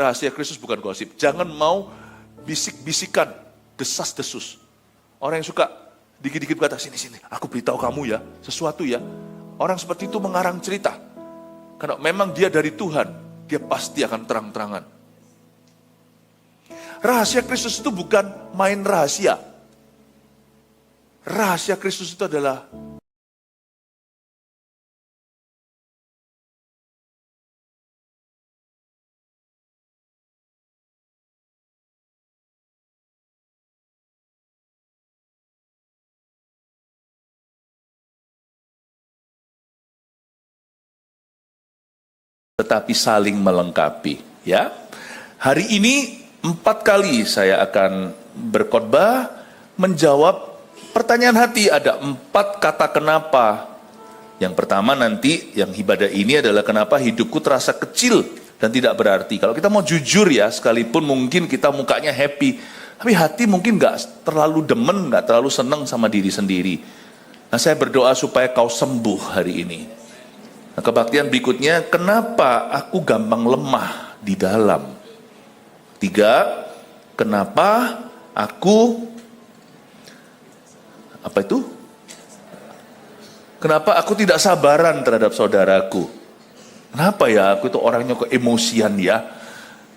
Rahasia Kristus bukan gosip. Jangan mau bisik-bisikan, desas-desus. Orang yang suka dikit-dikit berkata, sini, aku beritahu kamu ya, sesuatu ya. Orang seperti itu mengarang cerita. Karena memang dia dari Tuhan, dia pasti akan terang-terangan. Rahasia Kristus itu bukan main rahasia. Rahasia Kristus itu adalah tetapi saling melengkapi, ya. Hari ini 4 kali saya akan berkhotbah menjawab pertanyaan hati. Ada 4 kata kenapa. Yang pertama nanti yang ibadah ini adalah kenapa hidupku terasa kecil dan tidak berarti. Kalau kita mau jujur ya, sekalipun mungkin kita mukanya happy, tapi hati mungkin nggak terlalu demen, nggak terlalu seneng sama diri sendiri. Nah, saya berdoa supaya kau sembuh hari ini. Nah, kebaktian berikutnya, kenapa aku gampang lemah di dalam? 3, kenapa aku, kenapa aku tidak sabaran terhadap saudaraku? Kenapa ya aku itu orangnya kok emosian ya?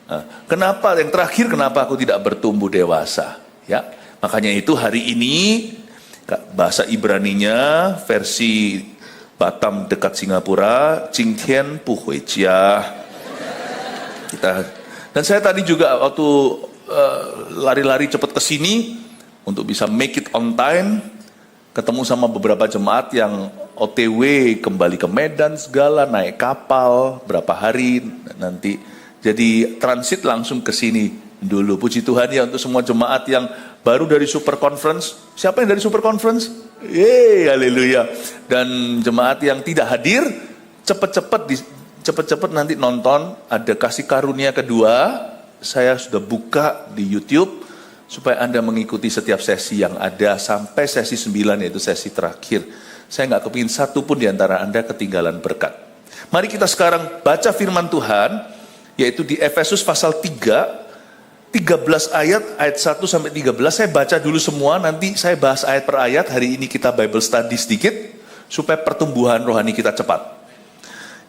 Nah, kenapa, yang terakhir, kenapa aku tidak bertumbuh dewasa? Ya, makanya itu hari ini bahasa Ibraninya versi Batam dekat Singapura, Jingtian Bu Hui Jia. Dan saya tadi juga waktu lari-lari cepat ke sini untuk bisa make it on time, ketemu sama beberapa jemaat yang OTW kembali ke Medan segala, naik kapal berapa hari nanti. Jadi transit langsung ke sini dulu. Puji Tuhan ya untuk semua jemaat yang baru dari Super Conference. Siapa yang dari Super Conference? Yeay, haleluya. Dan jemaat yang tidak hadir, cepet-cepet nanti nonton. Ada kasih karunia kedua, saya sudah buka di YouTube, supaya Anda mengikuti setiap sesi yang ada sampai sesi 9, yaitu sesi terakhir. Saya nggak kepingin satu pun di antara Anda ketinggalan berkat. Mari kita sekarang baca firman Tuhan, yaitu di Efesus pasal 3, 13 ayat 1 sampai 13. Saya baca dulu semua, nanti saya bahas ayat per ayat. Hari ini kita Bible study sedikit supaya pertumbuhan rohani kita cepat.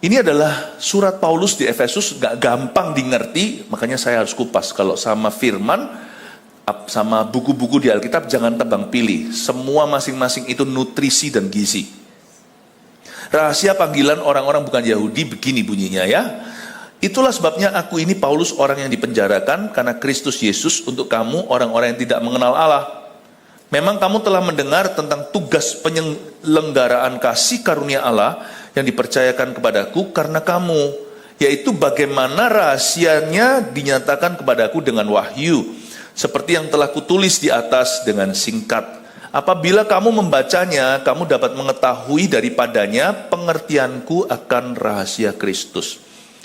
Ini adalah surat Paulus di Efesus, gak gampang dimengerti, makanya saya harus kupas. Kalau sama firman, sama buku-buku di Alkitab jangan tebang pilih. Semua masing-masing itu nutrisi dan gizi. Rahasia panggilan orang-orang bukan Yahudi begini bunyinya ya. Itulah sebabnya aku ini Paulus, orang yang dipenjarakan karena Kristus Yesus, untuk kamu orang-orang yang tidak mengenal Allah. Memang kamu telah mendengar tentang tugas penyelenggaraan kasih karunia Allah yang dipercayakan kepadaku karena kamu, yaitu bagaimana rahasianya dinyatakan kepadaku dengan wahyu, seperti yang telah kutulis di atas dengan singkat. Apabila kamu membacanya, kamu dapat mengetahui daripadanya pengertianku akan rahasia Kristus,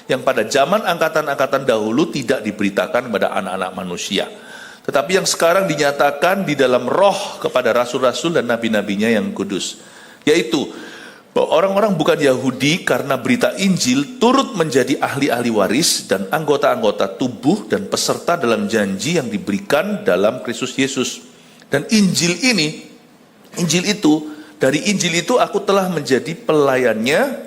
yang pada zaman angkatan-angkatan dahulu tidak diberitakan kepada anak-anak manusia, tetapi yang sekarang dinyatakan di dalam roh kepada rasul-rasul dan nabi-nabinya yang kudus. Yaitu, bahwa orang-orang bukan Yahudi karena berita Injil turut menjadi ahli-ahli waris dan anggota-anggota tubuh dan peserta dalam janji yang diberikan dalam Kristus Yesus. Dan dari Injil itu aku telah menjadi pelayannya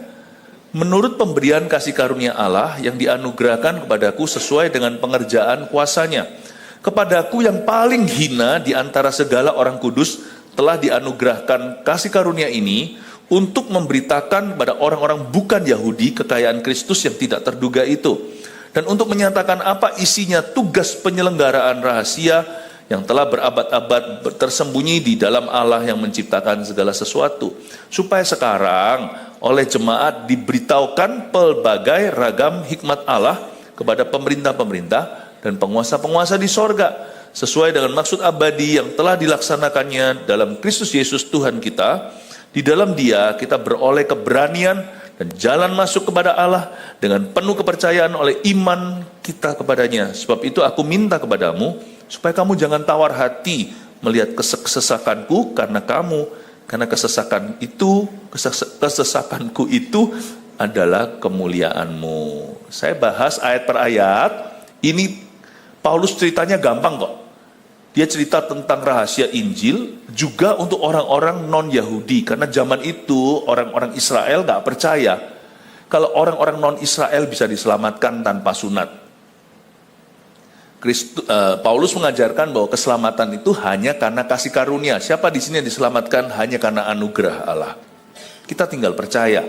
menurut pemberian kasih karunia Allah yang dianugerahkan kepadaku sesuai dengan pengerjaan kuasanya. Kepadaku yang paling hina di antara segala orang kudus telah dianugerahkan kasih karunia ini untuk memberitakan kepada orang-orang bukan Yahudi kekayaan Kristus yang tidak terduga itu, dan untuk menyatakan apa isinya tugas penyelenggaraan rahasia yang telah berabad-abad tersembunyi di dalam Allah yang menciptakan segala sesuatu, supaya sekarang oleh jemaat diberitahukan pelbagai ragam hikmat Allah kepada pemerintah-pemerintah dan penguasa-penguasa di sorga, sesuai dengan maksud abadi yang telah dilaksanakannya dalam Kristus Yesus Tuhan kita. Di dalam Dia kita beroleh keberanian dan jalan masuk kepada Allah dengan penuh kepercayaan oleh iman kita kepadanya. Sebab itu aku minta kepadamu supaya kamu jangan tawar hati melihat kesesakanku karena kesesakanku itu adalah kemuliaanmu. Saya bahas ayat per ayat, Ini Paulus ceritanya gampang kok. Dia cerita tentang rahasia Injil juga untuk orang-orang non-Yahudi. Karena zaman itu orang-orang Israel gak percaya kalau orang-orang non-Israel bisa diselamatkan tanpa sunat. Paulus mengajarkan bahwa keselamatan itu hanya karena kasih karunia. Siapa di sini yang diselamatkan hanya karena anugerah Allah? Kita tinggal percaya.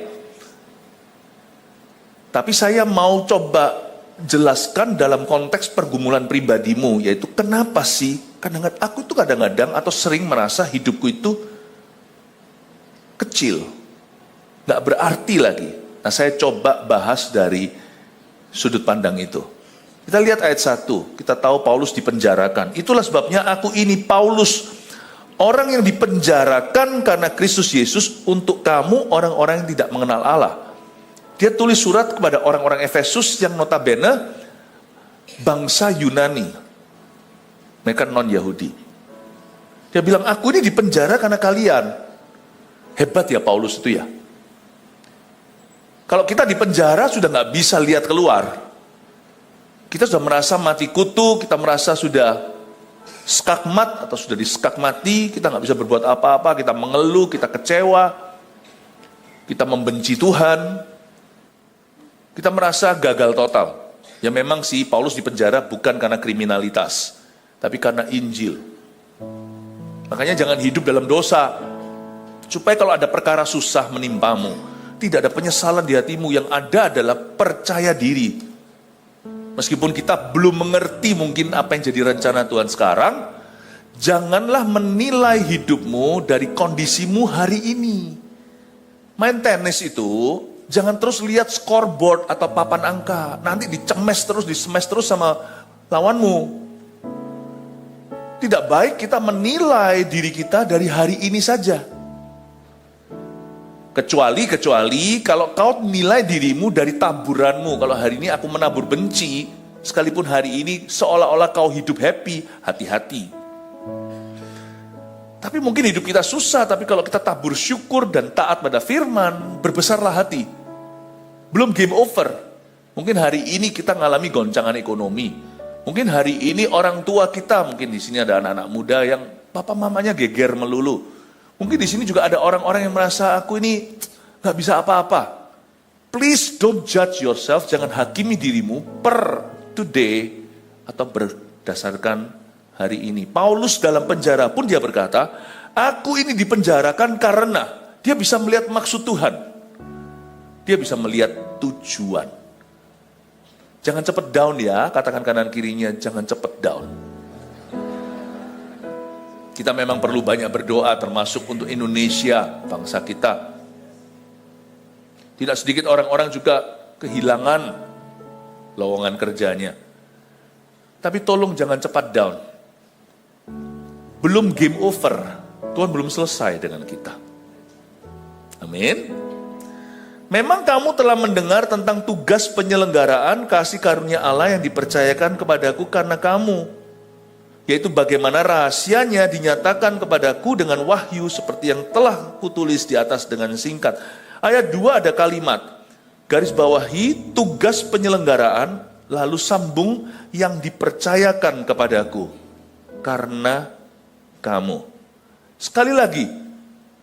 Tapi saya mau coba jelaskan dalam konteks pergumulan pribadimu, yaitu kenapa sih aku itu kadang-kadang atau sering merasa hidupku itu kecil, gak berarti lagi. Nah, saya coba bahas dari sudut pandang itu. Kita lihat ayat 1, kita tahu Paulus dipenjarakan. Itulah sebabnya aku ini Paulus, orang yang dipenjarakan karena Kristus Yesus untuk kamu orang-orang yang tidak mengenal Allah. Dia tulis surat kepada orang-orang Efesus yang notabene bangsa Yunani. Mereka non-Yahudi. Dia bilang, aku ini dipenjara karena kalian. Hebat ya Paulus itu ya. Kalau kita dipenjara sudah gak bisa lihat keluar. Kita sudah merasa mati kutu, kita merasa sudah skakmat atau sudah diskakmati, kita gak bisa berbuat apa-apa, kita mengeluh, kita kecewa, kita membenci Tuhan. Kita merasa gagal total. Ya memang sih Paulus dipenjara bukan karena kriminalitas, tapi karena Injil. Makanya jangan hidup dalam dosa. Supaya kalau ada perkara susah menimpamu, tidak ada penyesalan di hatimu, yang ada adalah percaya diri. Meskipun kita belum mengerti mungkin apa yang jadi rencana Tuhan sekarang, janganlah menilai hidupmu dari kondisimu hari ini. Main tenis itu, jangan terus lihat scoreboard atau papan angka. Nanti dicemes terus sama lawanmu. Tidak baik kita menilai diri kita dari hari ini saja. Kecuali kalau kau nilai dirimu dari taburanmu. Kalau hari ini aku menabur benci, sekalipun hari ini seolah-olah kau hidup happy, hati-hati. Tapi mungkin hidup kita susah, tapi kalau kita tabur syukur dan taat pada firman, berbesarlah hati. Belum game over. Mungkin hari ini kita ngalami goncangan ekonomi. Mungkin hari ini orang tua kita, mungkin di sini ada anak-anak muda yang papa mamanya geger melulu. Mungkin di sini juga ada orang-orang yang merasa aku ini gak bisa apa-apa. Please don't judge yourself, jangan hakimi dirimu per today atau berdasarkan hari ini. Paulus dalam penjara pun dia berkata, aku ini dipenjarakan karena dia bisa melihat maksud Tuhan. Dia bisa melihat tujuan. Jangan cepat down ya, katakan kanan kirinya, jangan cepat down. Kita memang perlu banyak berdoa, termasuk untuk Indonesia, bangsa kita. Tidak sedikit orang-orang juga kehilangan lowongan kerjanya. Tapi tolong jangan cepat down. Belum game over, Tuhan belum selesai dengan kita. Amin. Memang kamu telah mendengar tentang tugas penyelenggaraan kasih karunia Allah yang dipercayakan kepadaku karena kamu. Yaitu bagaimana rahasianya dinyatakan kepadaku dengan wahyu seperti yang telah kutulis di atas dengan singkat. Ayat 2 ada kalimat, garis bawahi tugas penyelenggaraan, lalu sambung yang dipercayakan kepadaku karena kamu. Sekali lagi,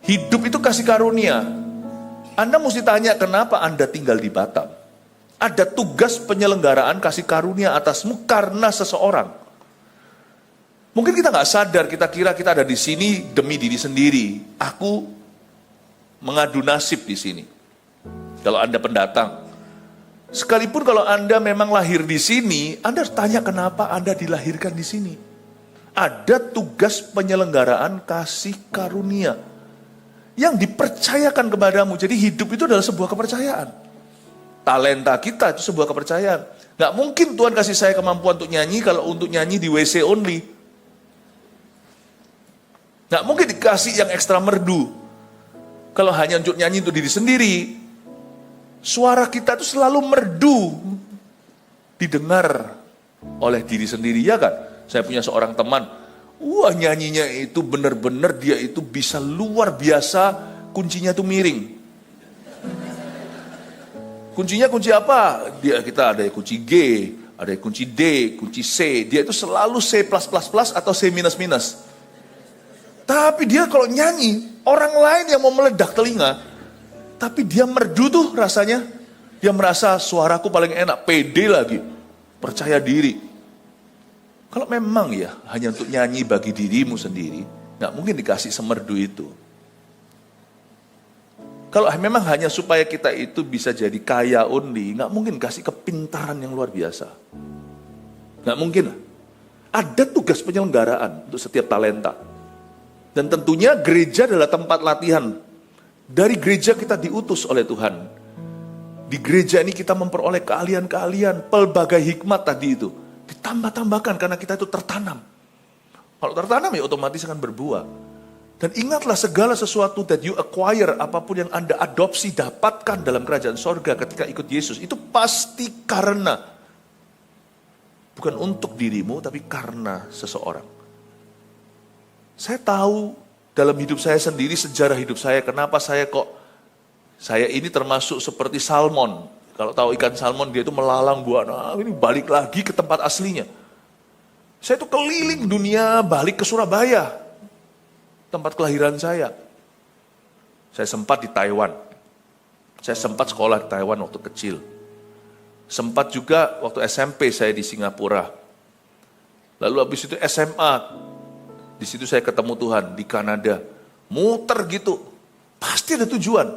hidup itu kasih karunia. Anda mesti tanya kenapa Anda tinggal di Batam. Ada tugas penyelenggaraan kasih karunia atasmu karena seseorang. Mungkin kita nggak sadar, kita kira kita ada di sini demi diri sendiri. Aku mengadu nasib di sini. Kalau Anda pendatang, sekalipun kalau Anda memang lahir di sini, Anda harus tanya kenapa Anda dilahirkan di sini. Ada tugas penyelenggaraan kasih karunia yang dipercayakan kepadamu. Jadi hidup itu adalah sebuah kepercayaan. Talenta kita itu sebuah kepercayaan. Nggak mungkin Tuhan kasih saya kemampuan untuk nyanyi kalau untuk nyanyi di WC only. Nggak mungkin dikasih yang ekstra merdu. Kalau hanya untuk nyanyi untuk diri sendiri. Suara kita itu selalu merdu. Didengar oleh diri sendiri, ya kan? Saya punya seorang teman. Wah, nyanyinya itu benar-benar dia itu bisa luar biasa. Kuncinya tuh miring. Kuncinya kunci apa? Kita ada kunci G, ada yang kunci D, kunci C. Dia itu selalu C++ atau C-. Tapi dia kalau nyanyi, orang lain yang mau meledak telinga, tapi dia merdu tuh rasanya. Dia merasa suaraku paling enak, pede lagi, percaya diri. Kalau memang ya hanya untuk nyanyi bagi dirimu sendiri, nggak mungkin dikasih semerdu itu. Kalau memang hanya supaya kita itu bisa jadi kaya only, nggak mungkin kasih kepintaran yang luar biasa. Nggak mungkin. Ada tugas penyelenggaraan untuk setiap talenta. Dan tentunya gereja adalah tempat latihan. Dari gereja kita diutus oleh Tuhan. Di gereja ini kita memperoleh keahlian-keahlian, pelbagai hikmat tadi itu. Ditambah-tambahkan karena kita itu tertanam. Kalau tertanam ya otomatis akan berbuah. Dan ingatlah segala sesuatu that you acquire, apapun yang Anda adopsi, dapatkan dalam kerajaan sorga ketika ikut Yesus. Itu pasti karena, bukan untuk dirimu, tapi karena seseorang. Saya tahu dalam hidup saya sendiri, sejarah hidup saya, kenapa saya ini termasuk seperti salmon. Kalau tahu ikan salmon, dia itu melalang buana, ini balik lagi ke tempat aslinya. Saya itu keliling dunia, balik ke Surabaya, tempat kelahiran saya. Saya sempat di Taiwan. Saya sempat sekolah di Taiwan waktu kecil. Sempat juga waktu SMP saya di Singapura. Lalu habis itu SMA. Di situ saya ketemu Tuhan di Kanada. Muter gitu. Pasti ada tujuan.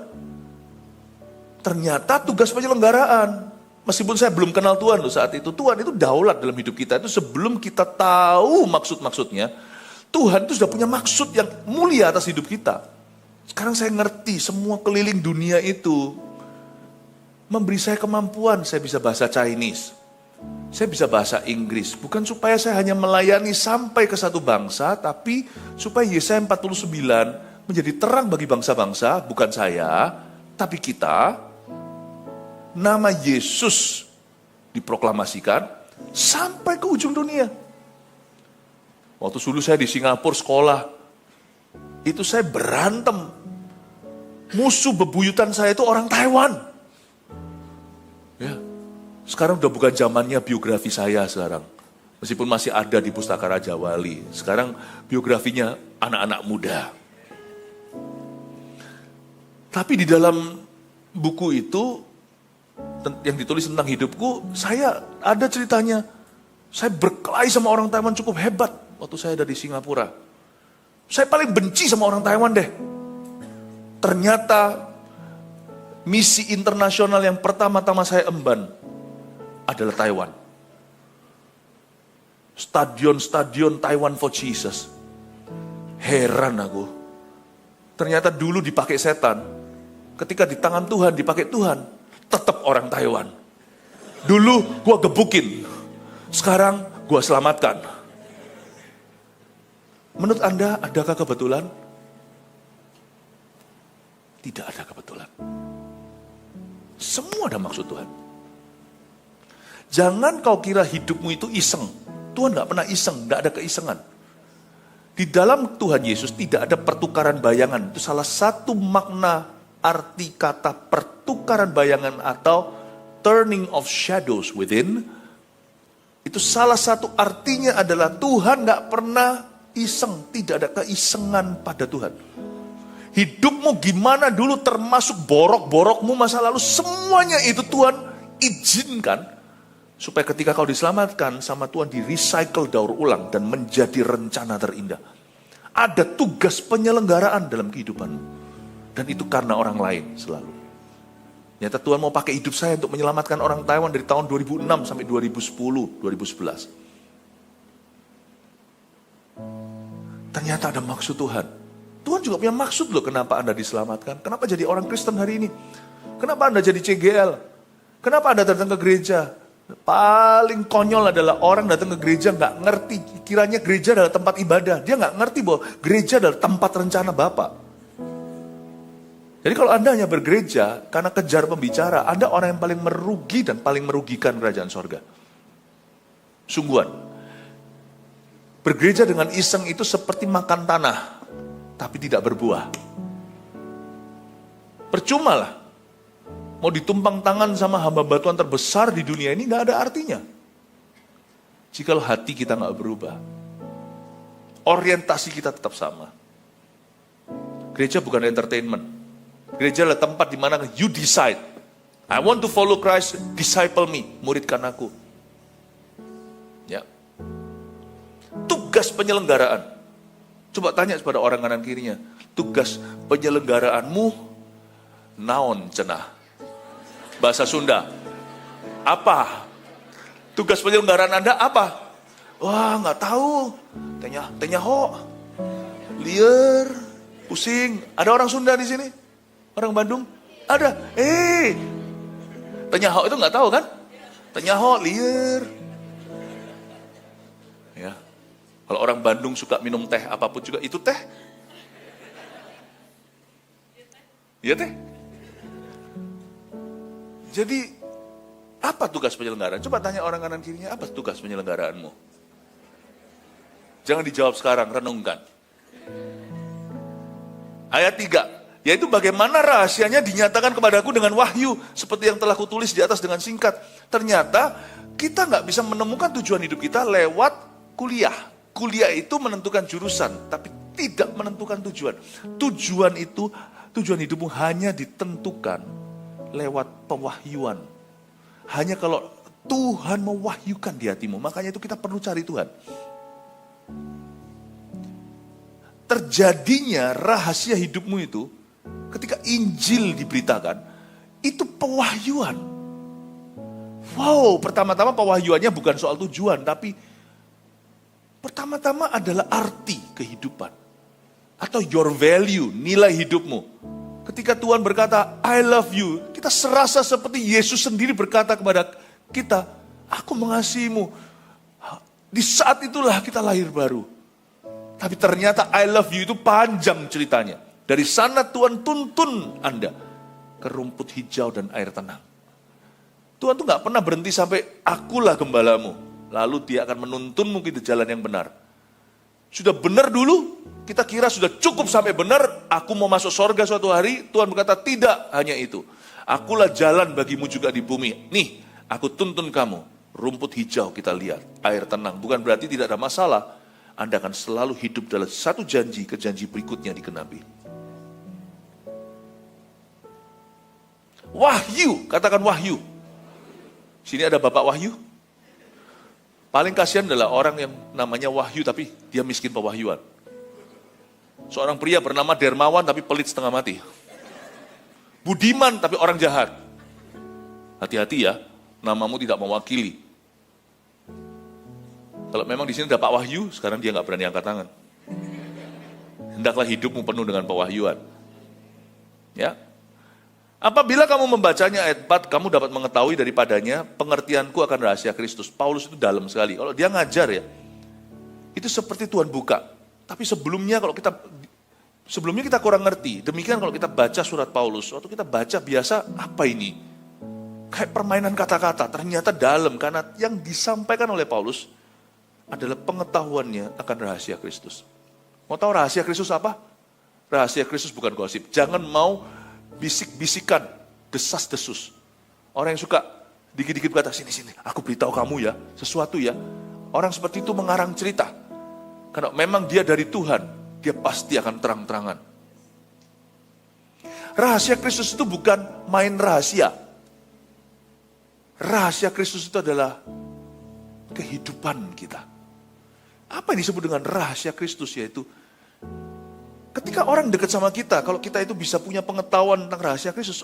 Ternyata tugas penyelenggaraan. Meskipun saya belum kenal Tuhan loh saat itu. Tuhan itu daulat dalam hidup kita. Itu sebelum kita tahu maksud-maksudnya. Tuhan itu sudah punya maksud yang mulia atas hidup kita. Sekarang saya ngerti semua keliling dunia itu memberi saya kemampuan. Saya bisa bahasa Chinese, saya bisa bahasa Inggris. Bukan supaya saya hanya melayani sampai ke satu bangsa, tapi supaya Yesaya 49 menjadi terang bagi bangsa-bangsa. Bukan saya, tapi kita. Nama Yesus diproklamasikan sampai ke ujung dunia. Waktu dulu saya di Singapura sekolah, itu saya berantem. Musuh bebuyutan saya itu orang Taiwan. Ya, sekarang udah bukan zamannya biografi saya sekarang. Meskipun masih ada di Pustaka Raja Wali. Sekarang biografinya anak-anak muda. Tapi di dalam buku itu, yang ditulis tentang hidupku, saya ada ceritanya. Saya berkelahi sama orang Taiwan cukup hebat. Waktu saya ada di Singapura. Saya paling benci sama orang Taiwan deh. Ternyata misi internasional yang pertama-tama saya emban adalah Taiwan. Stadion Taiwan for Jesus. Heran aku. Ternyata dulu dipakai setan. Ketika di tangan Tuhan, dipakai Tuhan. Tetap orang Taiwan. Dulu gua gebukin. Sekarang gua selamatkan. Menurut Anda, adakah kebetulan? Tidak ada kebetulan. Semua ada maksud Tuhan. Jangan kau kira hidupmu itu iseng. Tuhan gak pernah iseng, gak ada keisengan. Di dalam Tuhan Yesus tidak ada pertukaran bayangan. Itu salah satu makna arti kata pertukaran bayangan atau turning of shadows within. Itu salah satu artinya adalah Tuhan gak pernah iseng, tidak ada keisengan pada Tuhan. Hidupmu gimana dulu termasuk borok-borokmu masa lalu, semuanya itu Tuhan izinkan supaya ketika kau diselamatkan sama Tuhan di recycle, daur ulang dan menjadi rencana terindah. Ada tugas penyelenggaraan dalam kehidupanmu dan itu karena orang lain selalu. Nyata Tuhan mau pakai hidup saya untuk menyelamatkan orang Taiwan dari tahun 2006 sampai 2010, 2011. Ternyata ada maksud Tuhan. Tuhan juga punya maksud loh kenapa Anda diselamatkan. Kenapa jadi orang Kristen hari ini? Kenapa Anda jadi CGL? Kenapa Anda datang ke gereja? Paling konyol adalah orang datang ke gereja gak ngerti. Kiranya gereja adalah tempat ibadah. Dia gak ngerti bahwa gereja adalah tempat rencana Bapa. Jadi kalau Anda hanya bergereja karena kejar pembicara, Anda orang yang paling merugi dan paling merugikan kerajaan sorga. Sungguhan. Bergereja dengan iseng itu seperti makan tanah, tapi tidak berbuah. Percuma lah. Mau ditumpang tangan sama hamba batuan terbesar di dunia ini, gak ada artinya. Jikalau hati kita nggak berubah, orientasi kita tetap sama. Gereja bukan entertainment. Gereja adalah tempat di mana you decide. I want to follow Christ, disciple me, muridkan aku. Ya. Tugas penyelenggaraan. Coba tanya kepada orang kanan kirinya, tugas penyelenggaraanmu naon cenah? Bahasa Sunda. Apa? Tugas penyelenggaraan Anda apa? Wah, nggak tahu. Tanya ho. Liar, pusing. Ada orang Sunda di sini? Orang Bandung? Ada. Tanya ho itu nggak tahu kan? Tanya ho, liar. Ya. Kalau orang Bandung suka minum teh apapun juga itu teh. Iya teh. Jadi apa tugas penyelenggaraan? Coba tanya orang kanan kirinya, apa tugas penyelenggaraanmu? Jangan dijawab sekarang, renungkan. Ayat 3, yaitu bagaimana rahasianya dinyatakan kepadaku dengan wahyu, seperti yang telah kutulis di atas dengan singkat. Ternyata kita nggak bisa menemukan tujuan hidup kita lewat kuliah. Kuliah itu menentukan jurusan, tapi tidak menentukan tujuan. Tujuan hidupmu hanya ditentukan lewat pewahyuan. Hanya kalau Tuhan mewahyukan di hatimu, makanya itu kita perlu cari Tuhan. Terjadinya rahasia hidupmu itu, ketika Injil diberitakan, itu pewahyuan. Wow, pertama-tama pewahyuannya bukan soal tujuan, tapi pertama-tama adalah arti kehidupan. Atau your value, nilai hidupmu. Ketika Tuhan berkata, I love you, kita serasa seperti Yesus sendiri berkata kepada kita, aku mengasihimu. Di saat itulah kita lahir baru. Tapi ternyata I love you itu panjang ceritanya. Dari sana Tuhan tuntun Anda ke rumput hijau dan air tenang. Tuhan tuh gak pernah berhenti sampai akulah gembalamu. Lalu dia akan menuntunmu ke jalan yang benar. Sudah benar dulu, kita kira sudah cukup sampai benar, aku mau masuk sorga suatu hari, Tuhan berkata tidak hanya itu. Akulah jalan bagimu juga di bumi. Nih, aku tuntun kamu, rumput hijau kita lihat, air tenang. Bukan berarti tidak ada masalah, Anda akan selalu hidup dalam satu janji ke janji berikutnya dikenapi. Wahyu, katakan wahyu. Sini ada Bapak Wahyu. Paling kasihan adalah orang yang namanya Wahyu tapi dia miskin pewahyuan. Seorang pria bernama Dermawan tapi pelit setengah mati. Budiman tapi orang jahat. Hati-hati ya, namamu tidak mewakili. Kalau memang di sini ada Pak Wahyu, sekarang dia nggak berani angkat tangan. Hendaklah hidupmu penuh dengan pewahyuan. Ya. Apabila kamu membacanya ayat 4, kamu dapat mengetahui daripadanya pengertianku akan rahasia Kristus. Paulus itu dalam sekali. Kalau dia ngajar ya, itu seperti Tuhan buka. Tapi sebelumnya kita kurang ngerti. Demikian kalau kita baca surat Paulus, waktu kita baca biasa, apa ini? Kayak permainan kata-kata, ternyata dalam. Karena yang disampaikan oleh Paulus adalah pengetahuannya akan rahasia Kristus. Mau tahu rahasia Kristus apa? Rahasia Kristus bukan gosip. Jangan mau bisik-bisikan, desas-desus. Orang yang suka dikit-dikit berkata, sini, aku beritahu kamu ya, sesuatu ya. Orang seperti itu mengarang cerita. Karena memang dia dari Tuhan, dia pasti akan terang-terangan. Rahasia Kristus itu bukan main rahasia. Rahasia Kristus itu adalah kehidupan kita. Apa yang disebut dengan rahasia Kristus? Yaitu ketika orang dekat sama kita, kalau kita itu bisa punya pengetahuan tentang rahasia Kristus,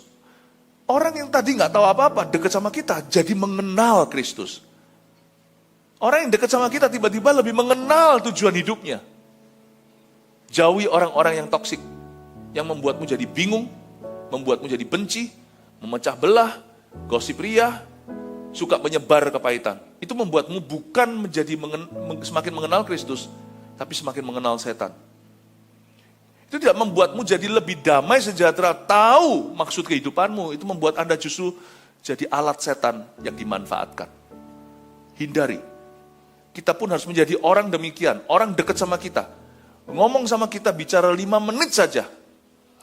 orang yang tadi nggak tahu apa-apa dekat sama kita jadi mengenal Kristus. Orang yang dekat sama kita tiba-tiba lebih mengenal tujuan hidupnya. Jauhi orang-orang yang toksik, yang membuatmu jadi bingung, membuatmu jadi benci, memecah belah, gosip ria, suka menyebar kepahitan. Itu membuatmu bukan menjadi semakin mengenal Kristus, tapi semakin mengenal setan. Itu tidak membuatmu jadi lebih damai, sejahtera, tahu maksud kehidupanmu. Itu membuat Anda justru jadi alat setan yang dimanfaatkan. Hindari. Kita pun harus menjadi orang demikian. Orang dekat sama kita. Ngomong sama kita, bicara 5 menit saja.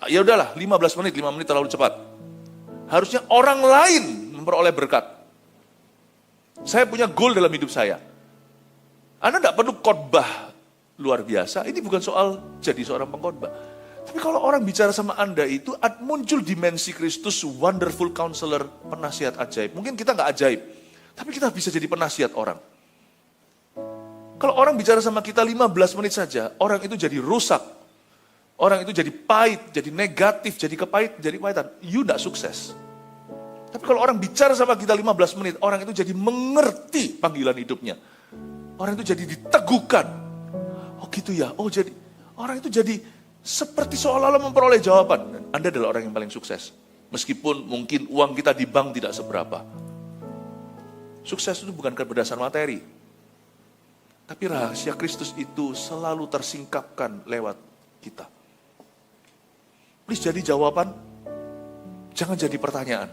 Ya udahlah, 15 menit, 5 menit terlalu cepat. Harusnya orang lain memperoleh berkat. Saya punya goal dalam hidup saya. Anda tidak perlu khotbah luar biasa, ini bukan soal jadi seorang pengkhotbah. Tapi kalau orang bicara sama Anda itu, muncul dimensi Kristus, wonderful counselor, penasihat ajaib. Mungkin kita nggak ajaib, tapi kita bisa jadi penasihat orang. Kalau orang bicara sama kita 15 menit saja, orang itu jadi rusak. Orang itu jadi pahit, jadi negatif, jadi kepahitan. You nggak sukses. Tapi kalau orang bicara sama kita 15 menit, orang itu jadi mengerti panggilan hidupnya. Orang itu jadi diteguhkan. Oh gitu ya, oh jadi, orang itu jadi seperti seolah-olah memperoleh jawaban. Anda adalah orang yang paling sukses. Meskipun mungkin uang kita di bank tidak seberapa. Sukses itu bukan berdasar materi. Tapi rahasia Kristus itu selalu tersingkapkan lewat kita. Please jadi jawaban, jangan jadi pertanyaan.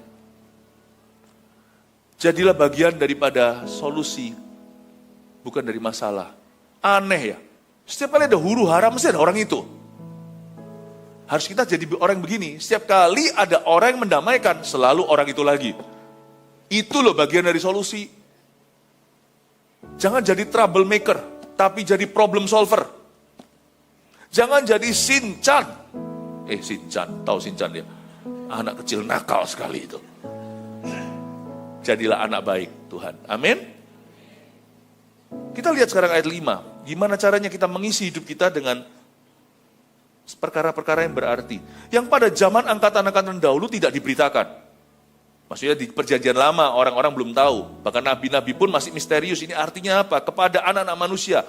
Jadilah bagian daripada solusi, bukan dari masalah. Aneh ya, setiap kali ada huru hara mesti ada orang itu. Harus kita jadi orang begini, setiap kali ada orang yang mendamaikan, selalu orang itu lagi. Itu loh bagian dari solusi. Jangan jadi troublemaker, tapi jadi problem solver. Jangan jadi Shinchan. Shinchan, tahu Shinchan dia? Anak kecil nakal sekali itu. Jadilah anak baik Tuhan. Amin. Kita lihat sekarang ayat 5. Gimana caranya kita mengisi hidup kita dengan perkara-perkara yang berarti. Yang pada zaman angkatan-angkatan dahulu tidak diberitakan. Maksudnya di perjanjian lama orang-orang belum tahu. Bahkan nabi-nabi pun masih misterius. Ini artinya apa? Kepada anak-anak manusia.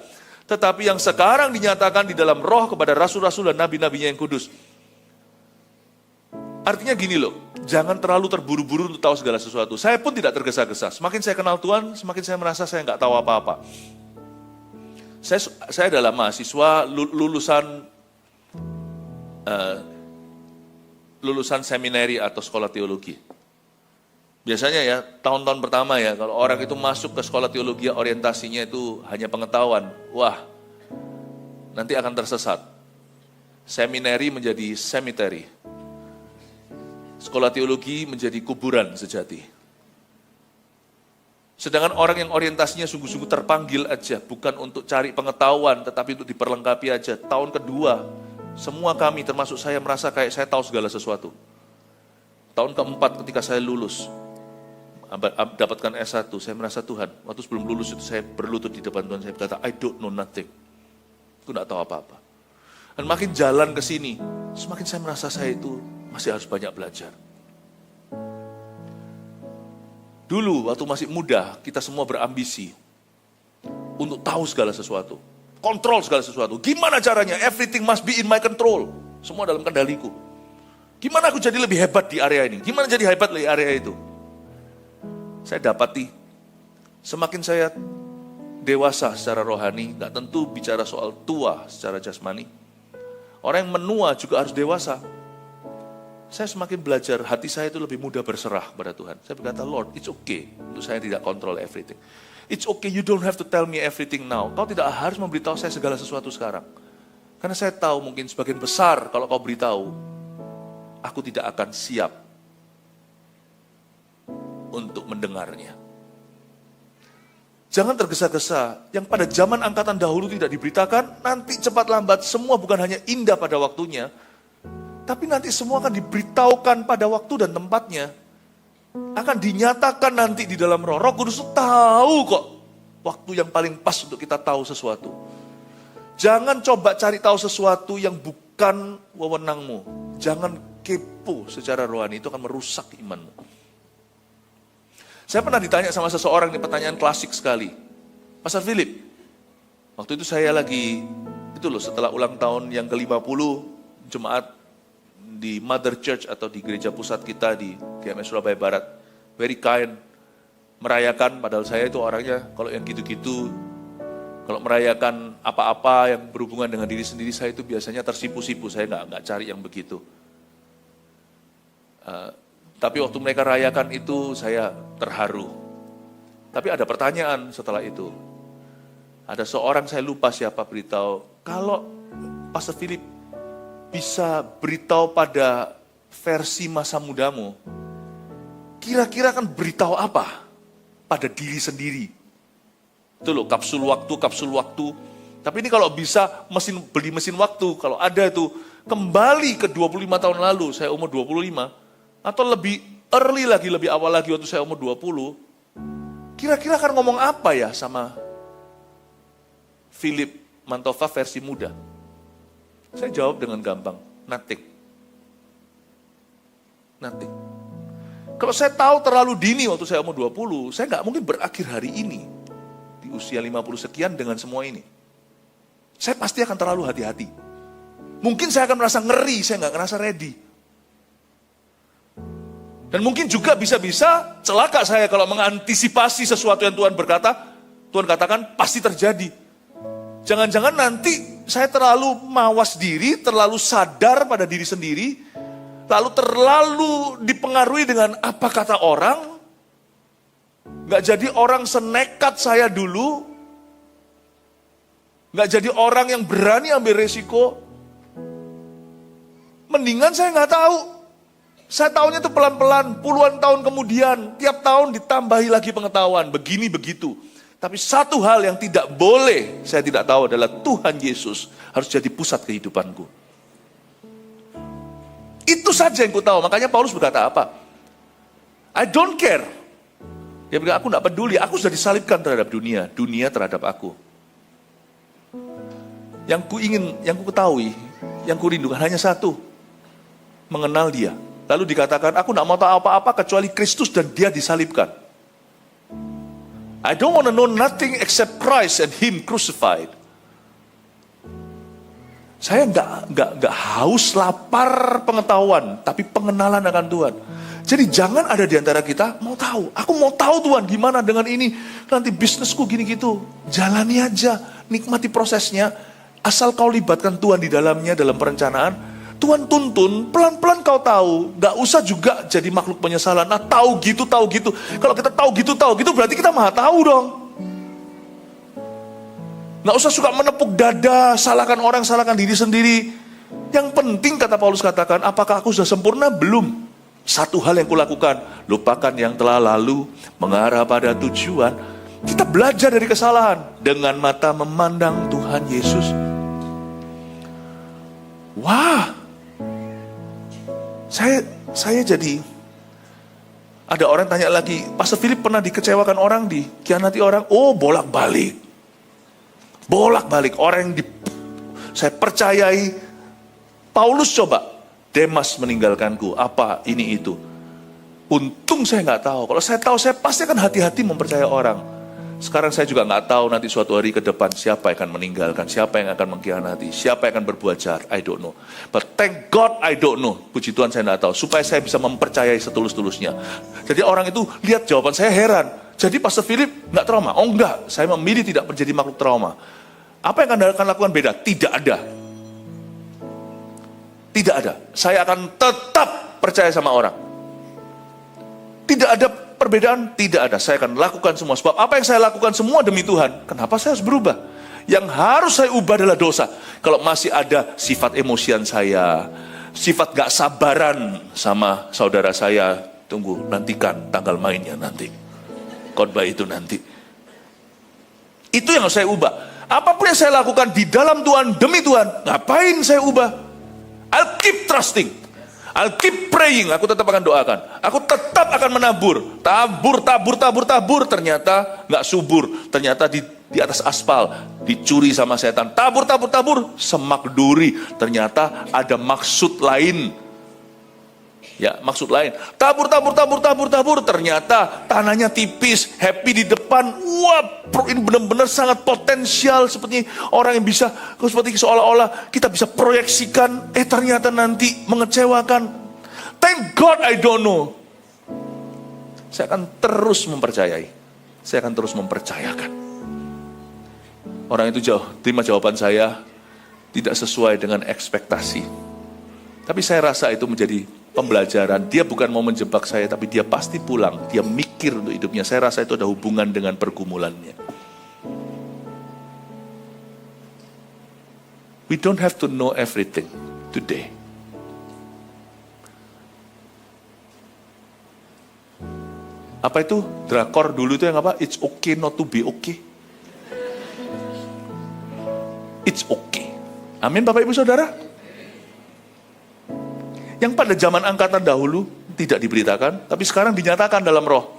Tetapi yang sekarang dinyatakan di dalam roh kepada rasul-rasul dan nabi-nabinya yang kudus. Artinya gini loh, jangan terlalu terburu-buru untuk tahu segala sesuatu. Saya pun tidak tergesa-gesa. Semakin saya kenal Tuhan, semakin saya merasa saya nggak tahu apa-apa. Saya adalah mahasiswa lulusan seminari atau sekolah teologi. Biasanya ya, tahun-tahun pertama ya, kalau orang itu masuk ke sekolah teologi, orientasinya itu hanya pengetahuan. Wah, nanti akan tersesat. Seminari menjadi cemetery. Sekolah teologi menjadi kuburan sejati. Sedangkan orang yang orientasinya sungguh-sungguh terpanggil aja, bukan untuk cari pengetahuan, tetapi untuk diperlengkapi aja. Tahun kedua, semua kami termasuk saya merasa kayak saya tahu segala sesuatu. Tahun keempat ketika saya lulus, dapatkan S1, saya merasa Tuhan, waktu sebelum lulus itu saya berlutut di depan Tuhan, saya berkata, I don't know nothing. Aku tidak tahu apa-apa. Dan makin jalan ke sini, semakin saya merasa saya itu masih harus banyak belajar. Dulu waktu masih muda, kita semua berambisi untuk tahu segala sesuatu. Kontrol segala sesuatu. Gimana caranya? Everything must be in my control. Semua dalam kendaliku. Gimana aku jadi lebih hebat di area ini? Gimana jadi hebat di area itu? Saya dapati, semakin saya dewasa secara rohani, gak tentu bicara soal tua secara jasmani. Orang yang menua juga harus dewasa. Saya semakin belajar, hati saya itu lebih mudah berserah pada Tuhan. Saya berkata, Lord, it's okay untuk saya tidak control everything. It's okay, you don't have to tell me everything now. Kau tidak harus memberitahu saya segala sesuatu sekarang. Karena saya tahu mungkin sebagian besar kalau kau beritahu, aku tidak akan siap untuk mendengarnya. Jangan tergesa-gesa, yang pada zaman angkatan dahulu tidak diberitakan, nanti cepat lambat semua bukan hanya indah pada waktunya, tapi nanti semua akan diberitahukan pada waktu dan tempatnya. Akan dinyatakan nanti di dalam roh. Roh Kudus tahu kok waktu yang paling pas untuk kita tahu sesuatu. Jangan coba cari tahu sesuatu yang bukan wewenangmu. Jangan kepo secara rohani, itu akan merusak imanmu. Saya pernah ditanya sama seseorang, ini pertanyaan klasik sekali. Pastor Philip, waktu itu saya lagi, setelah ulang tahun yang ke-50, Jemaat di Mother Church atau di gereja pusat kita di GMS Surabaya Barat, very kind, merayakan, padahal saya itu orangnya kalau yang gitu-gitu, kalau merayakan apa-apa yang berhubungan dengan diri sendiri, saya itu biasanya tersipu-sipu, saya nggak cari yang begitu. Tapi waktu mereka rayakan itu saya terharu. Tapi ada pertanyaan setelah itu. Ada seorang, saya lupa siapa, beritahu, kalau Pastor Philip bisa beritahu pada versi masa mudamu, kira-kira kan beritahu apa pada diri sendiri? Itu loh, kapsul waktu. Tapi ini kalau bisa beli mesin waktu, kalau ada itu, kembali ke 25 tahun lalu, saya umur 25, atau lebih early lagi, lebih awal lagi waktu saya umur 20, kira-kira akan ngomong apa ya sama Philip Mantova versi muda? Saya jawab dengan gampang, nothing. Kalau saya tahu terlalu dini waktu saya umur 20, saya nggak mungkin berakhir hari ini, di usia 50 sekian dengan semua ini. Saya pasti akan terlalu hati-hati. Mungkin saya akan merasa ngeri, saya nggak ngerasa ready. Dan mungkin juga bisa-bisa celaka saya kalau mengantisipasi sesuatu yang Tuhan berkata, Tuhan katakan pasti terjadi. Jangan-jangan nanti saya terlalu mawas diri, terlalu sadar pada diri sendiri, lalu terlalu dipengaruhi dengan apa kata orang, nggak jadi orang senekat saya dulu, nggak jadi orang yang berani ambil resiko. Mendingan saya nggak tahu. Saya tahunya itu pelan-pelan, puluhan tahun kemudian, tiap tahun ditambahi lagi pengetahuan, begini begitu. Tapi satu hal yang tidak boleh saya tidak tahu adalah Tuhan Yesus harus jadi pusat kehidupanku. Itu saja yang ku tahu. Makanya Paulus berkata apa? I don't care. Dia bilang, aku tidak peduli, aku sudah disalibkan terhadap dunia, dunia terhadap aku. Yang ku ingin, yang ku ketahui, yang ku rindukan hanya satu, mengenal dia. Lalu dikatakan, aku tidak mau tahu apa-apa kecuali Kristus dan dia disalibkan. I don't want to know nothing except Christ and Him crucified. Saya nggak haus, lapar pengetahuan, tapi pengenalan akan Tuhan. Jadi jangan ada di antara kita mau tahu. Aku mau tahu Tuhan gimana dengan ini. Nanti bisnisku gini gitu. Jalani aja, nikmati prosesnya. Asal kau libatkan Tuhan di dalamnya dalam perencanaan. Tuhan tuntun, pelan-pelan kau tahu. Gak usah juga jadi makhluk penyesalan. Nah tahu gitu. Kalau kita tahu gitu, berarti kita maha tahu dong. Gak usah suka menepuk dada, salahkan orang, salahkan diri sendiri. Yang penting kata Paulus katakan, apakah aku sudah sempurna? Belum. Satu hal yang kulakukan, lupakan yang telah lalu, mengarah pada tujuan. Kita belajar dari kesalahan, dengan mata memandang Tuhan Yesus. Wah, saya jadi, ada orang tanya lagi, Pastor Philip pernah dikecewakan orang, dikhianati orang? Oh, bolak-balik, orang yang saya percayai. Paulus coba, Demas meninggalkanku, apa ini itu. Untung saya nggak tahu. Kalau saya tahu, saya pasti akan hati-hati mempercayai orang. Sekarang saya juga nggak tahu nanti suatu hari ke depan siapa yang akan meninggalkan, siapa yang akan mengkhianati, siapa yang akan berbuat jahat. I don't know. But thank God I don't know. Puji Tuhan saya nggak tahu. Supaya saya bisa mempercayai setulus-tulusnya. Jadi orang itu lihat jawaban saya heran. Jadi Pastor Philip nggak trauma? Oh enggak. Saya memilih tidak menjadi makhluk trauma. Apa yang Anda akan lakukan beda? Tidak ada. Tidak ada. Saya akan tetap percaya sama orang. Tidak ada perbedaan, tidak ada. Saya akan lakukan semua. Sebab apa yang saya lakukan semua demi Tuhan. Kenapa saya harus berubah? Yang harus saya ubah adalah dosa. Kalau masih ada sifat emosian saya, sifat gak sabaran sama saudara saya, tunggu, nantikan tanggal mainnya nanti. Khotbah itu nanti. Itu yang harus saya ubah. Apapun yang saya lakukan di dalam Tuhan, demi Tuhan, ngapain saya ubah? I'll keep trusting. I'll keep praying. Aku tetap akan doakan. Aku tetap akan menabur. Tabur. Ternyata nggak subur. Ternyata di atas aspal dicuri sama setan. Tabur. Semak duri. Ternyata ada maksud lain. Ya, maksud lain. Tabur. Ternyata tanahnya tipis, happy di depan. Wah, ini benar-benar sangat potensial. Seperti orang yang bisa, seperti seolah-olah kita bisa proyeksikan. Ternyata nanti mengecewakan. Thank God I don't know. Saya akan terus mempercayai. Saya akan terus mempercayakan. Orang itu terima jawaban saya tidak sesuai dengan ekspektasi. Tapi saya rasa itu menjadi pembelajaran. Dia bukan mau menjebak saya, tapi dia pasti pulang. Dia mikir untuk hidupnya. Saya rasa itu ada hubungan dengan pergumulannya. We don't have to know everything today. Apa itu? Drakor dulu itu yang apa? It's okay not to be okay. It's okay. Amin Bapak Ibu Saudara. Yang pada zaman angkatan dahulu tidak diberitakan, tapi sekarang dinyatakan dalam roh.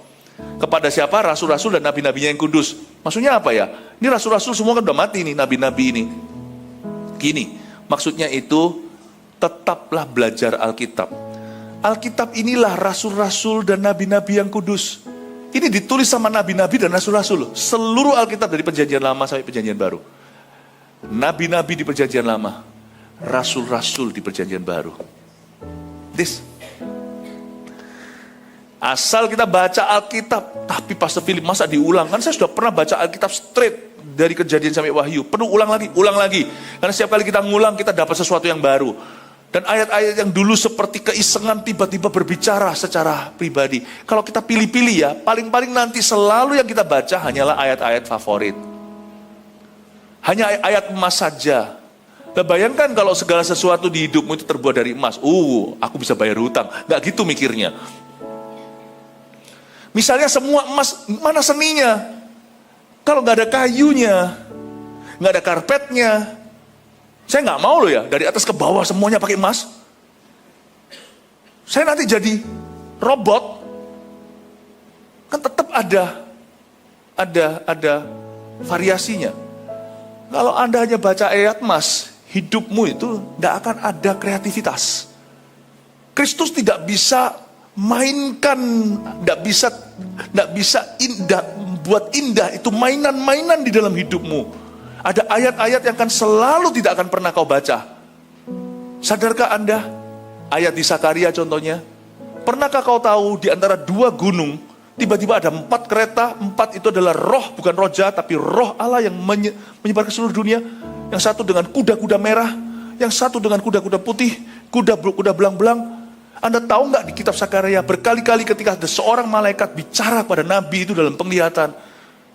Kepada siapa? Rasul-rasul dan nabi-nabinya yang kudus. Maksudnya apa ya? Ini rasul-rasul semua kan udah mati nih, nabi-nabi ini. Gini, maksudnya itu tetaplah belajar Alkitab. Alkitab inilah rasul-rasul dan nabi-nabi yang kudus. Ini ditulis sama nabi-nabi dan rasul-rasul. Seluruh Alkitab dari perjanjian lama sampai perjanjian baru. Nabi-nabi di perjanjian lama, rasul-rasul di perjanjian baru. This. Asal kita baca Alkitab, tapi Pastor Philip masa diulang? Kan saya sudah pernah baca Alkitab straight dari Kejadian sampai Wahyu. Perlu ulang lagi. Karena setiap kali kita ngulang, kita dapat sesuatu yang baru. Dan ayat-ayat yang dulu seperti keisengan tiba-tiba berbicara secara pribadi. Kalau kita pilih-pilih ya, paling-paling nanti selalu yang kita baca hanyalah ayat-ayat favorit. Hanya ayat emas saja. Nah, bayangkan kalau segala sesuatu di hidupmu itu terbuat dari emas. Aku bisa bayar hutang. Gak gitu mikirnya. Misalnya semua emas, mana seninya? Kalau gak ada kayunya, gak ada karpetnya. Saya gak mau loh ya, dari atas ke bawah semuanya pakai emas. Saya nanti jadi robot. Kan tetap ada variasinya. Kalau Anda hanya baca ayat emas, hidupmu itu tidak akan ada kreativitas. Kristus tidak bisa mainkan, tidak bisa buat indah itu mainan-mainan di dalam hidupmu. Ada ayat-ayat yang akan selalu tidak akan pernah kau baca. Sadarkah Anda? Ayat di Sakaria contohnya. Pernahkah kau tahu di antara dua gunung tiba-tiba ada 4 kereta, 4 itu adalah roh, bukan roh jahat, tapi roh Allah yang menyebar ke seluruh dunia. Yang satu dengan kuda-kuda merah, yang satu dengan kuda-kuda putih, kuda belang-belang. Anda tahu nggak di kitab Sakaria, berkali-kali ketika ada seorang malaikat bicara pada Nabi itu dalam penglihatan,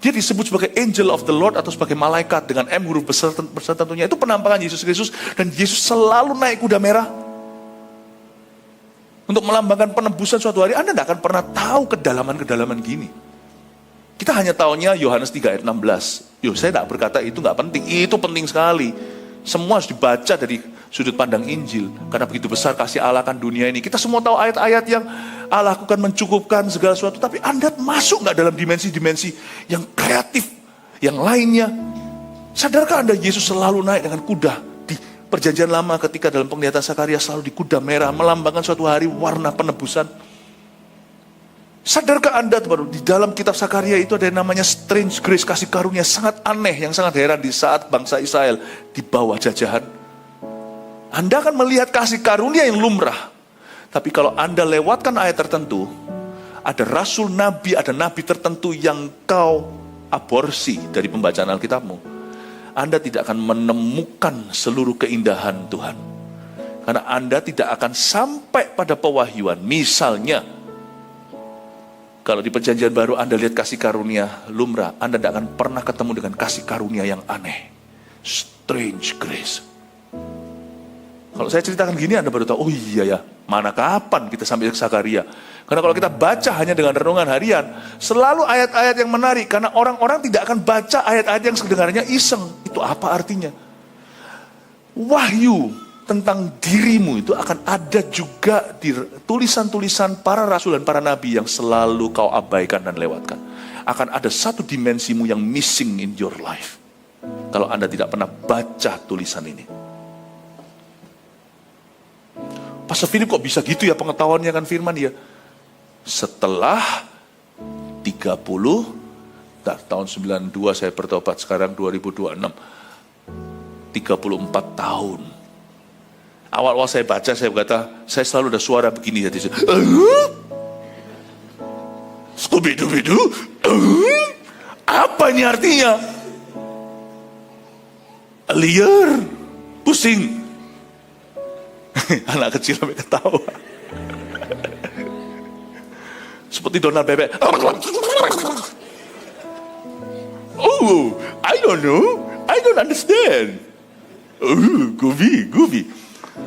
dia disebut sebagai angel of the Lord atau sebagai malaikat dengan M huruf besar tentunya. Itu penampakan Yesus Kristus, dan Yesus selalu naik kuda merah. Untuk melambangkan penebusan suatu hari, Anda tidak akan pernah tahu kedalaman-kedalaman gini. Kita hanya tahunya Yohanes 3 ayat 16. Saya tidak berkata itu nggak penting, itu penting sekali. Semua harus dibaca dari sudut pandang Injil. Karena begitu besar kasih Allah kan dunia ini. Kita semua tahu ayat-ayat yang Allah lakukan mencukupkan segala sesuatu. Tapi Anda masuk nggak dalam dimensi-dimensi yang kreatif, yang lainnya. Sadarkah Anda Yesus selalu naik dengan kuda? Perjanjian lama ketika dalam penglihatan Sakaria selalu di kuda merah, melambangkan suatu hari warna penebusan. Sadarkah Anda di dalam kitab Sakaria itu ada yang namanya strange grace, kasih karunia sangat aneh, yang sangat heran di saat bangsa Israel di bawah jajahan. Anda akan melihat kasih karunia yang lumrah. Tapi kalau Anda lewatkan ayat tertentu, ada rasul nabi, ada nabi tertentu yang kau aborsi dari pembacaan Alkitabmu, Anda tidak akan menemukan seluruh keindahan Tuhan. Karena Anda tidak akan sampai pada pewahyuan. Misalnya, kalau di perjanjian baru Anda lihat kasih karunia lumrah, Anda tidak akan pernah ketemu dengan kasih karunia yang aneh. Strange grace. Kalau saya ceritakan gini, Anda baru tahu, oh iya ya, mana kapan kita sampai ke Sakaria. Karena kalau kita baca hanya dengan renungan harian, selalu ayat-ayat yang menarik. Karena orang-orang tidak akan baca ayat-ayat yang sebenarnya iseng. Itu apa artinya? Wahyu tentang dirimu itu akan ada juga di tulisan-tulisan para rasul dan para nabi yang selalu kau abaikan dan lewatkan. Akan ada satu dimensimu yang missing in your life. Kalau Anda tidak pernah baca tulisan ini. Pastor Philip kok bisa gitu ya pengetahuannya kan firman ya? Setelah 30, tahun 92 saya bertobat, sekarang 2026, 34 tahun. Awal-awal saya baca, saya berkata, saya selalu ada suara begini hati saya. Scooby-Doo, apa ini artinya? Liar, pusing. Anak kecil sampai ketawa. Seperti Donald Bebek. Oh, I don't know. I don't understand. Goofy.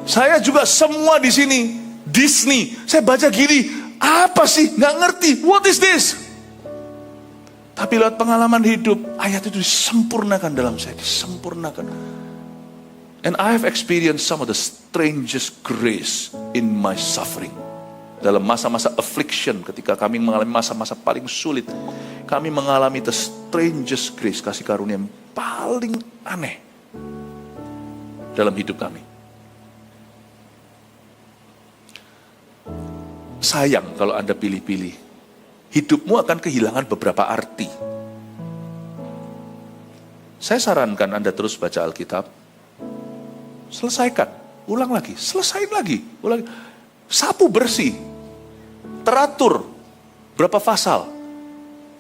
Saya juga semua di sini Disney. Saya baca gini, apa sih? Nggak ngerti. What is this? Tapi lewat pengalaman hidup, ayat itu disempurnakan dalam saya, disempurnakan. And I have experienced some of the strangest grace in my suffering. Dalam masa-masa affliction, ketika kami mengalami masa-masa paling sulit, kami mengalami the strangest grace, kasih karunia yang paling aneh dalam hidup kami. Sayang kalau Anda pilih-pilih, hidupmu akan kehilangan beberapa arti. Saya sarankan Anda terus baca Alkitab, selesaikan, ulang lagi, selesain lagi, ulang, sapu bersih, teratur, berapa pasal,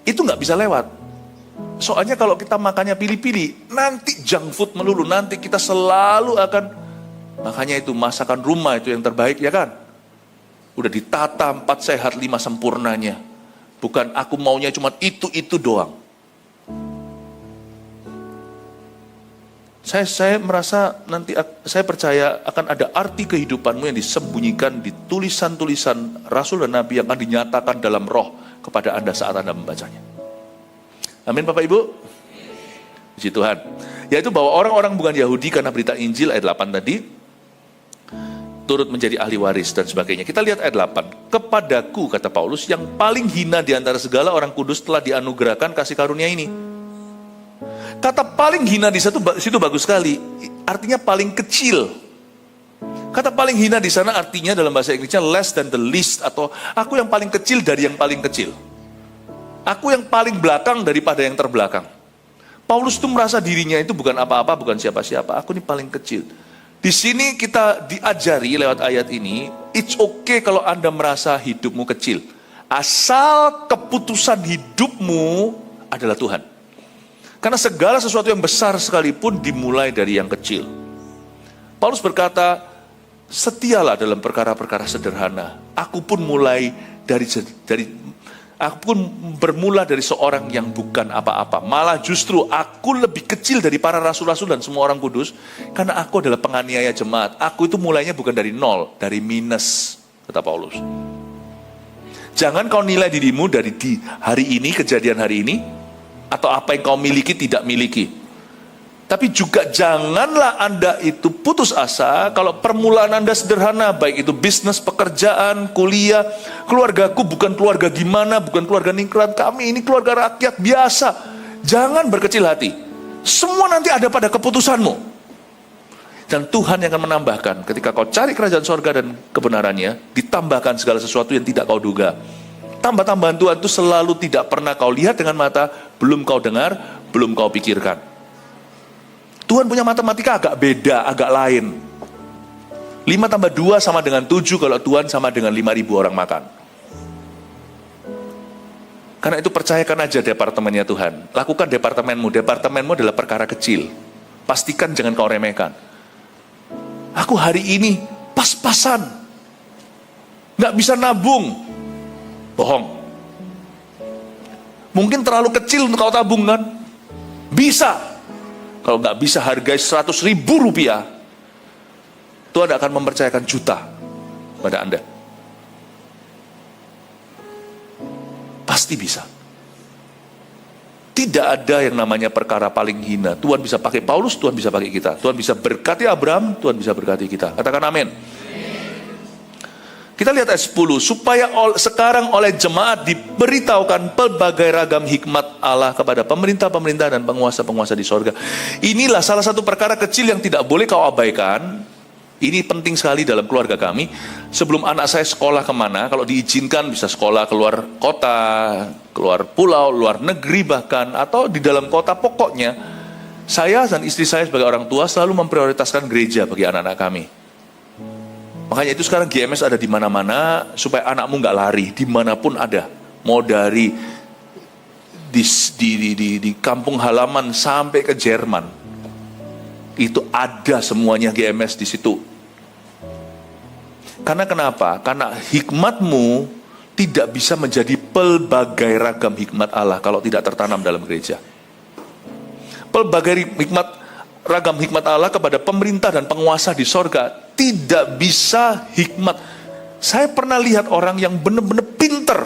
itu nggak bisa lewat. Soalnya kalau kita makannya pilih-pilih, nanti junk food melulu, nanti kita selalu akan, makanya itu masakan rumah itu yang terbaik, ya kan? Udah ditata 4 sehat 5 sempurnanya. Bukan aku maunya cuma itu doang. Saya merasa nanti, saya percaya akan ada arti kehidupanmu yang disembunyikan di tulisan-tulisan Rasul dan Nabi yang akan dinyatakan dalam roh kepada Anda saat Anda membacanya. Amin Bapak Ibu. Puji Tuhan. Yaitu bahwa orang-orang bukan Yahudi karena berita Injil ayat 8 tadi, turut menjadi ahli waris dan sebagainya. Kita lihat ayat 8. Kepadaku, kata Paulus, yang paling hina di antara segala orang kudus telah dianugerahkan kasih karunia ini. Kata paling hina di situ bagus sekali. Artinya paling kecil. Kata paling hina di sana artinya dalam bahasa Inggrisnya less than the least, atau aku yang paling kecil dari yang paling kecil. Aku yang paling belakang daripada yang terbelakang. Paulus itu merasa dirinya itu bukan apa-apa, bukan siapa-siapa. Aku ini paling kecil. Di sini kita diajari lewat ayat ini, it's okay kalau Anda merasa hidupmu kecil. Asal keputusan hidupmu adalah Tuhan. Karena segala sesuatu yang besar sekalipun dimulai dari yang kecil. Paulus berkata, setialah dalam perkara-perkara sederhana. Aku pun bermula dari seorang yang bukan apa-apa. Malah justru aku lebih kecil dari para rasul-rasul dan semua orang kudus. Karena aku adalah penganiaya jemaat. Aku itu mulainya bukan dari 0, dari minus, kata Paulus. Jangan kau nilai dirimu dari di hari ini, kejadian hari ini, atau apa yang kau miliki tidak miliki. Tapi juga janganlah Anda itu putus asa kalau permulaan Anda sederhana, baik itu bisnis, pekerjaan, kuliah. Keluargaku bukan keluarga gimana, bukan keluarga ningrat, kami ini keluarga rakyat biasa. Jangan berkecil hati. Semua nanti ada pada keputusanmu. Dan Tuhan yang akan menambahkan, ketika kau cari kerajaan sorga dan kebenarannya, ditambahkan segala sesuatu yang tidak kau duga. Tambah-tambahan Tuhan itu selalu tidak pernah kau lihat dengan mata, belum kau dengar, belum kau pikirkan. Tuhan punya matematika agak beda, agak lain. 5 tambah 2 sama dengan 7 kalau Tuhan sama dengan 5.000 orang makan. Karena itu percayakan aja departemennya Tuhan. Lakukan departemenmu. Departemenmu adalah perkara kecil. Pastikan jangan kau remehkan. Aku hari ini pas-pasan. Gak bisa nabung. Bohong. Mungkin terlalu kecil untuk kau tabung kan? Bisa. Kalau nggak bisa hargai 100.000 rupiah, Tuhan akan mempercayakan juta pada Anda. Pasti bisa. Tidak ada yang namanya perkara paling hina. Tuhan bisa pakai Paulus, Tuhan bisa pakai kita. Tuhan bisa berkati Abraham, Tuhan bisa berkati kita. Katakan amin. Kita lihat ayat 10, supaya sekarang oleh jemaat diberitahukan pelbagai ragam hikmat Allah kepada pemerintah-pemerintah dan penguasa-penguasa di sorga. Inilah salah satu perkara kecil yang tidak boleh kau abaikan. Ini penting sekali dalam keluarga kami. Sebelum anak saya sekolah kemana, kalau diizinkan bisa sekolah keluar kota, keluar pulau, luar negeri bahkan, atau di dalam kota, pokoknya saya dan istri saya sebagai orang tua selalu memprioritaskan gereja bagi anak-anak kami. Makanya itu sekarang GMS ada di mana-mana supaya anakmu nggak lari, dimanapun ada. Mau dari di kampung halaman sampai ke Jerman, itu ada semuanya GMS di situ. Karena kenapa? Karena hikmatmu tidak bisa menjadi pelbagai ragam hikmat Allah kalau tidak tertanam dalam gereja. Pelbagai ragam hikmat Allah kepada pemerintah dan penguasa di sorga. Tidak bisa hikmat. Saya pernah lihat orang yang benar-benar pinter.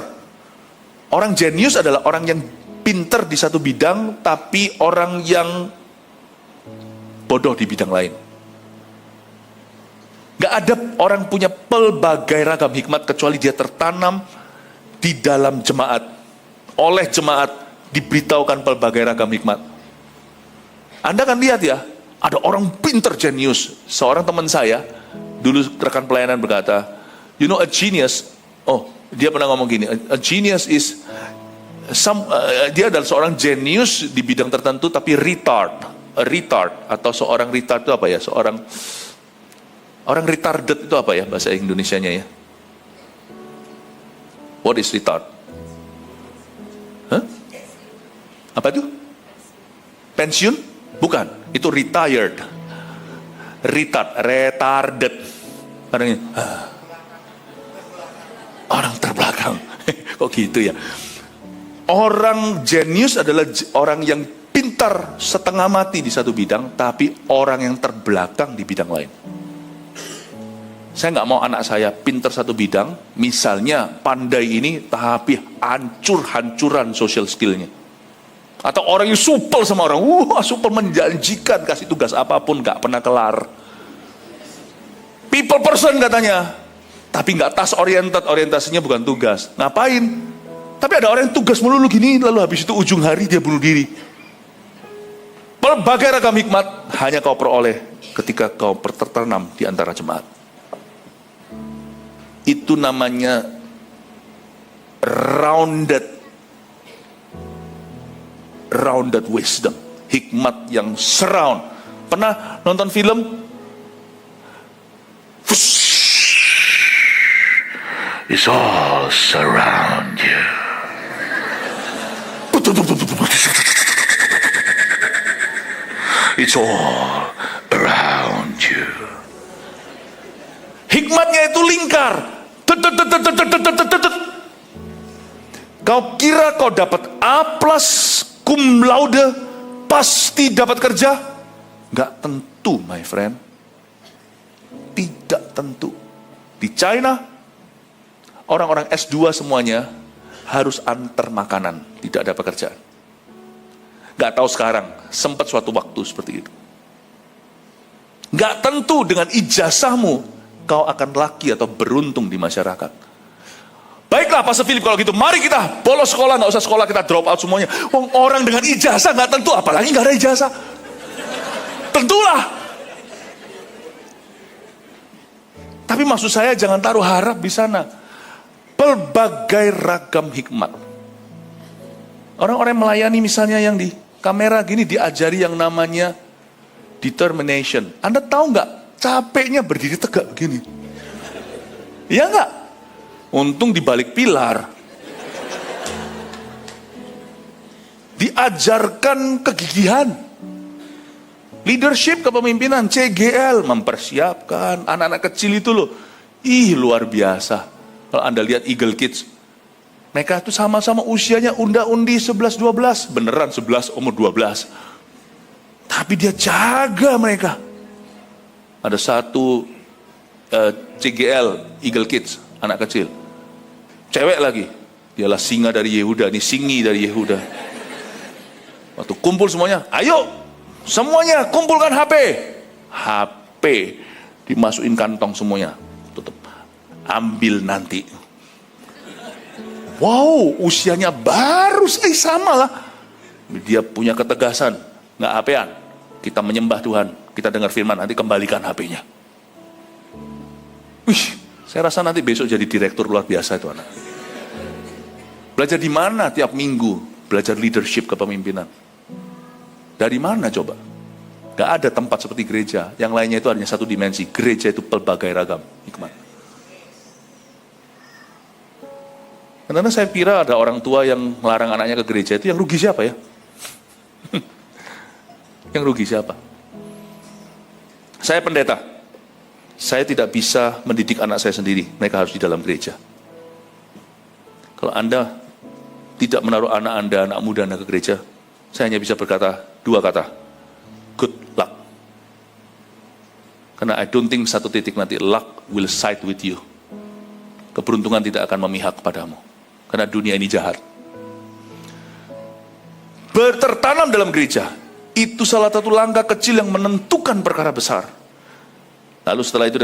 Orang jenius adalah orang yang pinter di satu bidang, tapi orang yang bodoh di bidang lain. Gak ada orang punya pelbagai ragam hikmat kecuali dia tertanam di dalam jemaat. Oleh jemaat diberitahukan pelbagai ragam hikmat. Anda kan lihat ya, ada orang pinter jenius. Seorang teman saya, dulu rekan pelayanan berkata, you know a genius, dia pernah ngomong gini, a genius is, dia adalah seorang jenius di bidang tertentu tapi retard. A retard, atau seorang retard itu apa ya? Orang retarded itu apa ya bahasa Indonesianya ya? What is retard? Hah? Apa itu? Pensiun? Bukan, itu retired. Retarded. Orang terbelakang. Kok gitu ya? Orang jenius adalah orang yang pintar setengah mati di satu bidang, tapi orang yang terbelakang di bidang lain. Saya nggak mau anak saya pintar satu bidang, misalnya pandai ini, tapi hancur-hancuran social skillnya. Atau orang yang supel sama orang, supel menjanjikan, kasih tugas apapun, nggak pernah kelar. People person katanya, tapi nggak task oriented, orientasinya bukan tugas. Ngapain? Tapi ada orang yang tugas melulu gini, lalu habis itu ujung hari dia bunuh diri. Pelbagai ragam hikmat hanya kau peroleh ketika kau tertanam di antara jemaat. Itu namanya rounded wisdom, hikmat yang surround. Pernah nonton film? It's all surround you. It's all around you. Hikmatnya itu lingkar. Kau kira kau dapat A+, cum laude, pasti dapat kerja? Gak tentu, my friend. Tidak tentu. Di China, orang-orang S2 semuanya harus antar makanan, tidak ada pekerjaan. Gak tahu sekarang, sempat suatu waktu seperti itu. Gak tentu dengan ijazahmu kau akan laki atau beruntung di masyarakat. Baiklah Pastor Philip, kalau gitu mari kita bolos sekolah, nggak usah sekolah, kita drop out semuanya. Orang dengan ijazah nggak tentu, apalagi nggak ada ijazah. Tentulah. Tapi maksud saya jangan taruh harap di sana. Pelbagai ragam hikmat. Orang-orang melayani misalnya yang di kamera gini diajari yang namanya determination. Anda tahu nggak? Capeknya berdiri tegak begini. Iya enggak? Untung di balik pilar. Diajarkan kegigihan. Leadership kepemimpinan, CGL, mempersiapkan anak-anak kecil itu loh. Luar biasa. Kalau Anda lihat Eagle Kids, mereka itu sama-sama usianya unda-undi 11-12. Beneran 11 umur 12. Tapi dia jaga mereka. Ada satu CGL, Eagle Kids, anak kecil. Cewek lagi. Dialah singa dari Yehuda, ini singi dari Yehuda. Waktu kumpul semuanya, ayo semuanya kumpulkan HP. HP dimasukin kantong semuanya. Tutup. Ambil nanti. Wow, usianya baru sama lah. Dia punya ketegasan, nggak HP-an. Kita menyembah Tuhan, kita dengar firman, nanti kembalikan HP-nya. Saya rasa nanti besok jadi direktur luar biasa itu anak. Belajar di mana tiap minggu? Belajar leadership kepemimpinan. Dari mana coba? Gak ada tempat seperti gereja. Yang lainnya itu hanya satu dimensi. Gereja itu pelbagai ragam hikmat. Karena saya kira ada orang tua yang melarang anaknya ke gereja, itu yang rugi siapa ya? Yang rugi siapa? Saya pendeta. Saya tidak bisa mendidik anak saya sendiri. Mereka harus di dalam gereja. Kalau Anda tidak menaruh anak Anda, anak muda Anda ke gereja, saya hanya bisa berkata dua kata. Good luck. Karena I don't think satu titik nanti luck will side with you. Keberuntungan tidak akan memihak padamu. Karena dunia ini jahat. Bertertanam dalam gereja. Itu salah satu langkah kecil yang menentukan perkara besar. Lalu setelah itu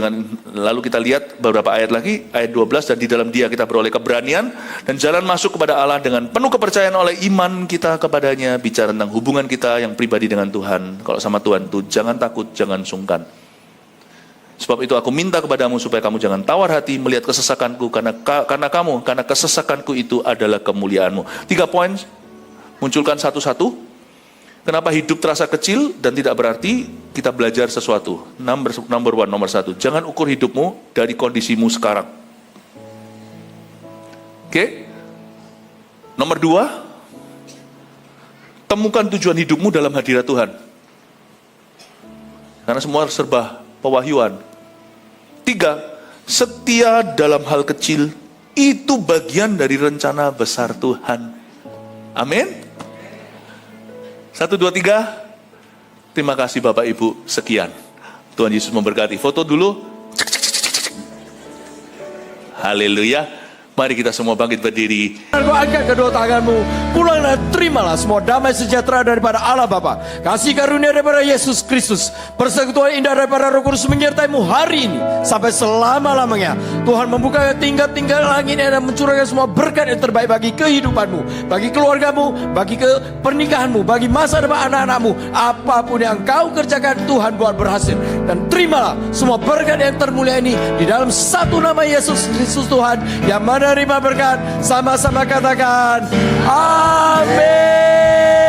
lalu kita lihat beberapa ayat lagi, ayat 12, dan di dalam Dia kita beroleh keberanian dan jalan masuk kepada Allah dengan penuh kepercayaan oleh iman kita kepadanya. Bicara tentang hubungan kita yang pribadi dengan Tuhan. Kalau sama Tuhan itu jangan takut, jangan sungkan. Sebab itu aku minta kepadamu supaya kamu jangan tawar hati melihat kesesakanku, karena kesesakanku itu adalah kemuliaanmu. 3 poin, munculkan satu-satu. Kenapa hidup terasa kecil dan tidak berarti? Kita belajar sesuatu. Nomor 1, jangan ukur hidupmu dari kondisimu sekarang. Oke? Nomor 2, temukan tujuan hidupmu dalam hadirat Tuhan. Karena semua serba pewahyuan. 3, setia dalam hal kecil itu bagian dari rencana besar Tuhan. Amin. 1, 2, 3. Terima kasih Bapak Ibu, sekian. Tuhan Yesus memberkati. Foto dulu. Haleluya. Mari kita semua bangkit berdiri. Kau angkat kedua tanganmu, pulang dan terimalah semua damai sejahtera daripada Allah Bapa, kasih karunia daripada Yesus Kristus, persekutuan indah daripada Roh Kudus menyertai-Mu hari ini sampai selama-lamanya. Tuhan membuka tingkat-tingkat langit dan mencurahkan semua berkat yang terbaik bagi kehidupanmu, bagi keluargamu, bagi pernikahanmu, bagi masa depan anak-anakmu. Apapun yang kau kerjakan, Tuhan buat berhasil. Dan terimalah semua berkat yang termulia ini di dalam satu nama Yesus Kristus Tuhan yang menerima berkat. Sama-sama katakan amin.